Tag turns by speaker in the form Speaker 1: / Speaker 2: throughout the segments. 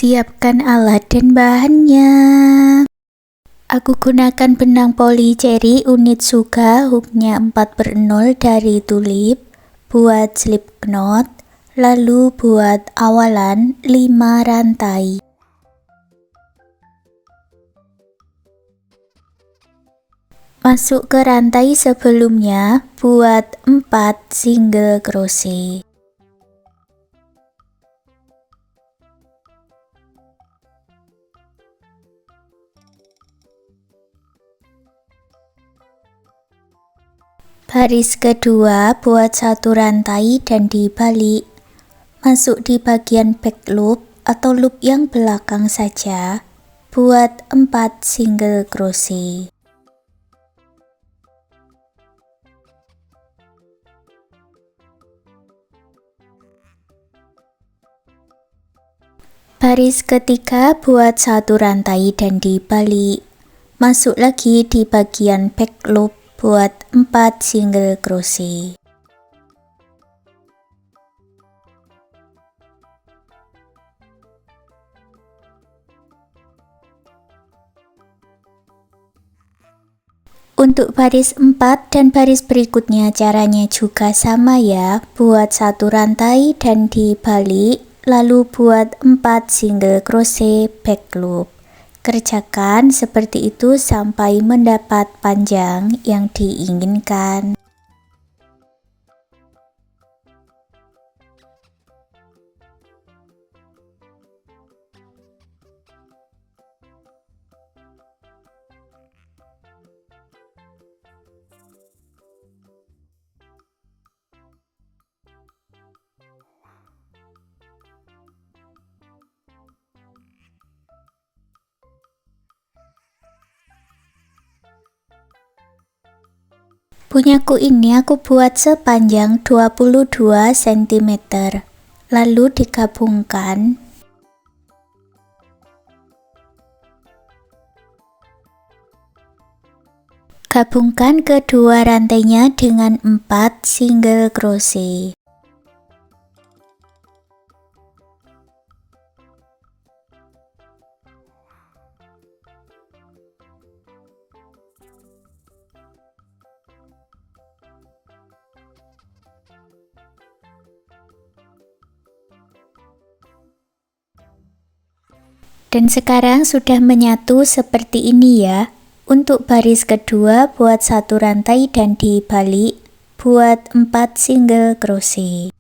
Speaker 1: Siapkan alat dan bahannya. Aku gunakan benang poli cherry unit Suga, hooknya 4/0 dari Tulip, buat slip knot, lalu buat awalan 5 rantai. Masuk ke rantai sebelumnya, buat 4 single crochet. Baris kedua buat 1 rantai dan dibalik. Masuk di bagian back loop atau loop yang belakang saja, buat 4 single crochet. Baris ketiga buat 1 rantai dan dibalik. Masuk lagi di bagian back loop buat 4 single crochet. Untuk baris 4 dan baris berikutnya caranya juga sama ya, buat 1 rantai dan dibalik, lalu buat 4 single crochet back loop. Kerjakan seperti itu sampai mendapat panjang yang diinginkan. Punyaku ini aku buat sepanjang 22 cm, lalu digabungkan. Gabungkan kedua rantainya dengan 4 single crochet. Dan sekarang sudah menyatu seperti ini ya. Untuk baris kedua buat 1 rantai dan dibalik, buat 4 single crochet.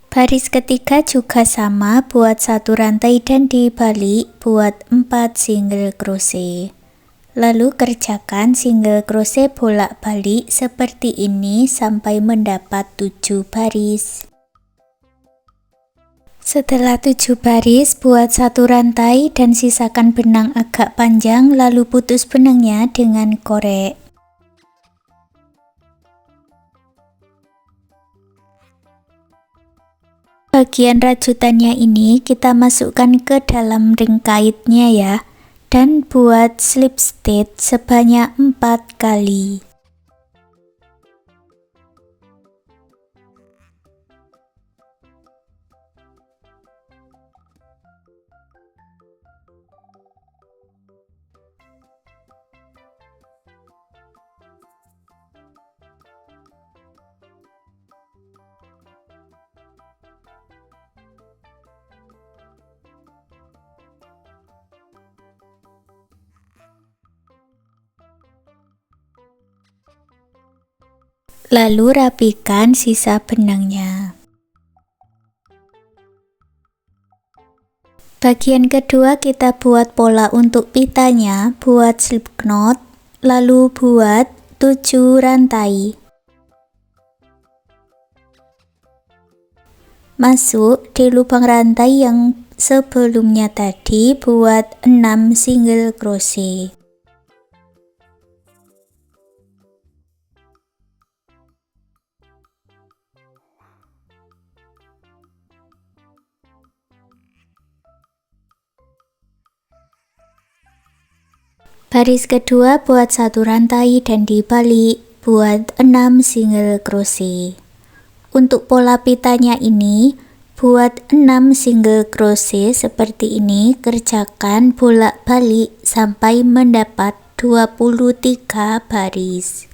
Speaker 1: Baris ketiga juga sama, buat 1 rantai dan dibalik, buat 4 single crochet. Lalu kerjakan single crochet bolak-balik seperti ini sampai mendapat 7 baris. Setelah 7 baris, buat 1 rantai dan sisakan benang agak panjang, lalu putus benangnya dengan korek. Bagian rajutannya ini kita masukkan ke dalam ring kaitnya ya. Dan buat slip stitch sebanyak 4 kali. Lalu rapikan sisa benangnya. Bagian kedua kita buat pola untuk pitanya, buat slip knot, lalu buat 7 rantai. Masuk di lubang rantai yang sebelumnya tadi, buat 6 single crochet. Baris kedua buat 1 rantai dan dibalik, buat 6 single crochet. Untuk pola pitanya ini, buat 6 single crochet seperti ini, kerjakan bolak-balik sampai mendapat 23 baris.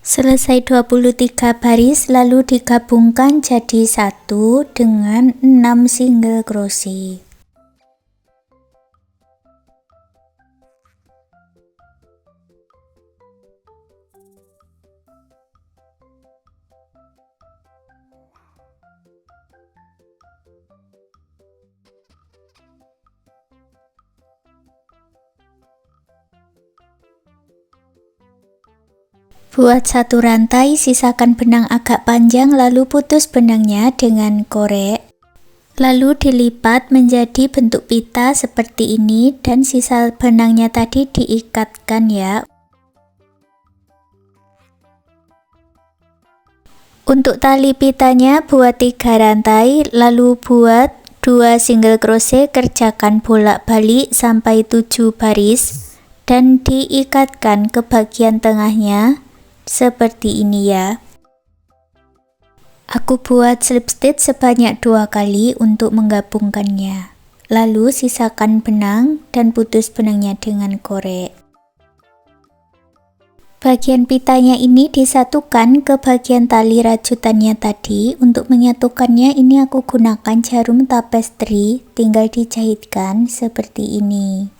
Speaker 1: Selesai 23 baris, lalu digabungkan jadi satu dengan 6 single crochet. Buat satu rantai, sisakan benang agak panjang lalu putus benangnya dengan korek. Lalu dilipat menjadi bentuk pita seperti ini dan sisa benangnya tadi diikatkan ya. Untuk tali pitanya buat 3 rantai lalu buat 2 single crochet, kerjakan bolak-balik sampai 7 baris dan diikatkan ke bagian tengahnya seperti ini ya. Aku buat slip stitch sebanyak 2 kali untuk menggabungkannya. Lalu sisakan benang dan putus benangnya dengan korek. Bagian pitanya ini disatukan ke bagian tali rajutannya tadi. Untuk menyatukannya ini aku gunakan jarum tapestry, tinggal dijahitkan seperti ini.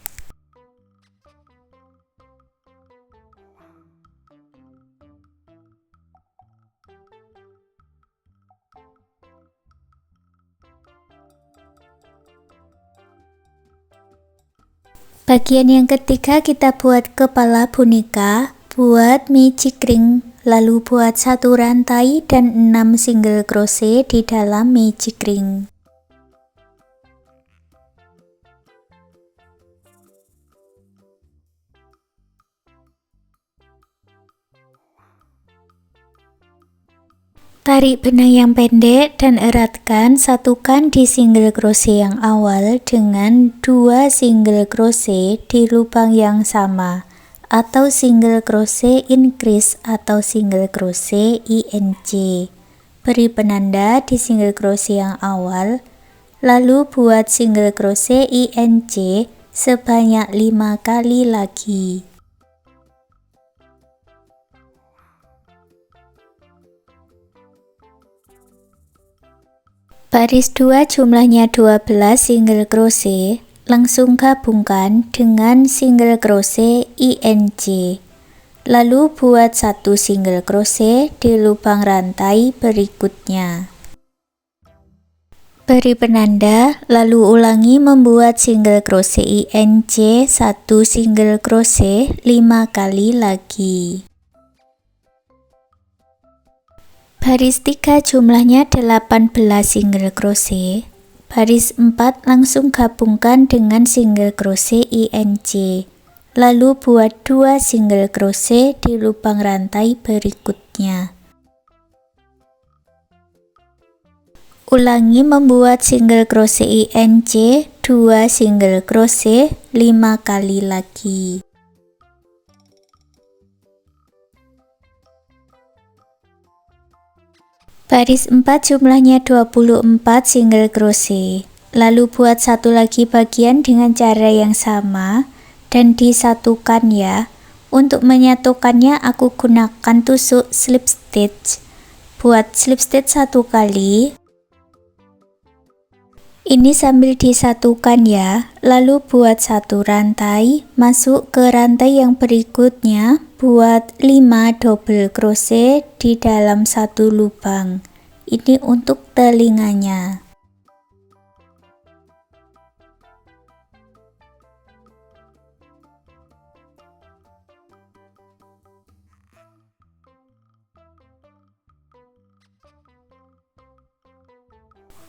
Speaker 1: Bagian yang ketiga kita buat kepala boneka, buat magic ring, lalu buat 1 rantai dan 6 single crochet di dalam magic ring. Tarik benang yang pendek dan eratkan, satukan di single crochet yang awal dengan 2 single crochet di lubang yang sama atau single crochet increase atau single crochet INC. Beri penanda di single crochet yang awal, lalu buat single crochet INC sebanyak 5 kali lagi. Baris 2 jumlahnya 12 single crochet, langsung gabungkan dengan single crochet INC. Lalu buat 1 single crochet di lubang rantai berikutnya. Beri penanda, lalu ulangi membuat single crochet INC 1 single crochet 5 kali lagi. Baris 3 jumlahnya 18 single crochet. Baris 4 langsung gabungkan dengan single crochet INC. Lalu buat 2 single crochet di lubang rantai berikutnya. Ulangi membuat single crochet INC 2 single crochet 5 kali lagi. Baris 4 jumlahnya 24 single crochet. Lalu buat satu lagi bagian dengan cara yang sama dan disatukan ya. Untuk menyatukannya aku gunakan tusuk slip stitch. Buat slip stitch 1 kali. Ini sambil disatukan ya, lalu buat 1 rantai, masuk ke rantai yang berikutnya, buat 5 double crochet di dalam 1 lubang. Ini untuk telinganya.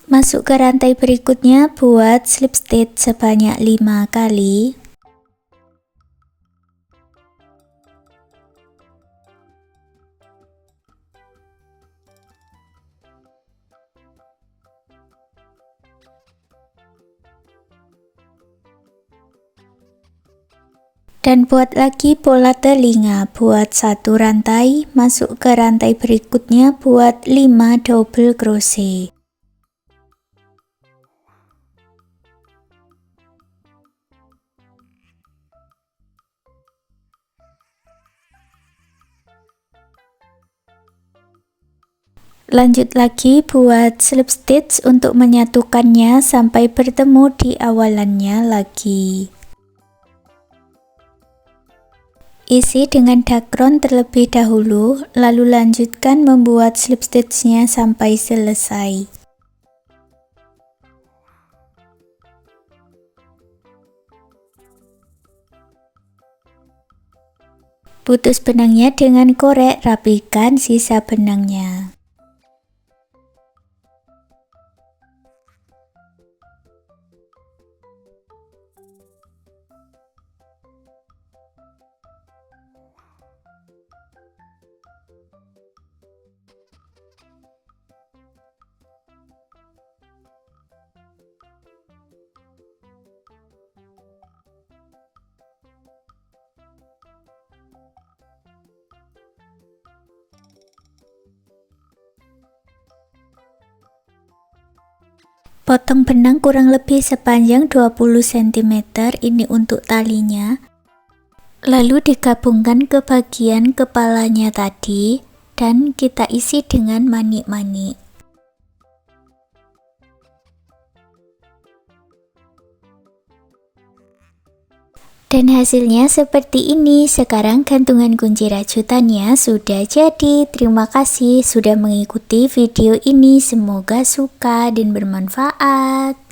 Speaker 1: Masuk ke rantai berikutnya, buat slip stitch sebanyak 5 kali. Dan buat lagi pola telinga, buat 1 rantai, masuk ke rantai berikutnya, buat 5 double crochet. Lanjut lagi buat slip stitch untuk menyatukannya sampai bertemu di awalannya lagi. Isi dengan dakron terlebih dahulu, lalu lanjutkan membuat slip stitchnya sampai selesai. Putus benangnya dengan korek, rapikan sisa benangnya. Potong benang kurang lebih sepanjang 20 cm, ini untuk talinya. Lalu digabungkan ke bagian kepalanya tadi dan kita isi dengan manik-manik. Dan hasilnya seperti ini. Sekarang gantungan kunci rajutannya sudah jadi. Terima kasih sudah mengikuti video ini. Semoga suka dan bermanfaat.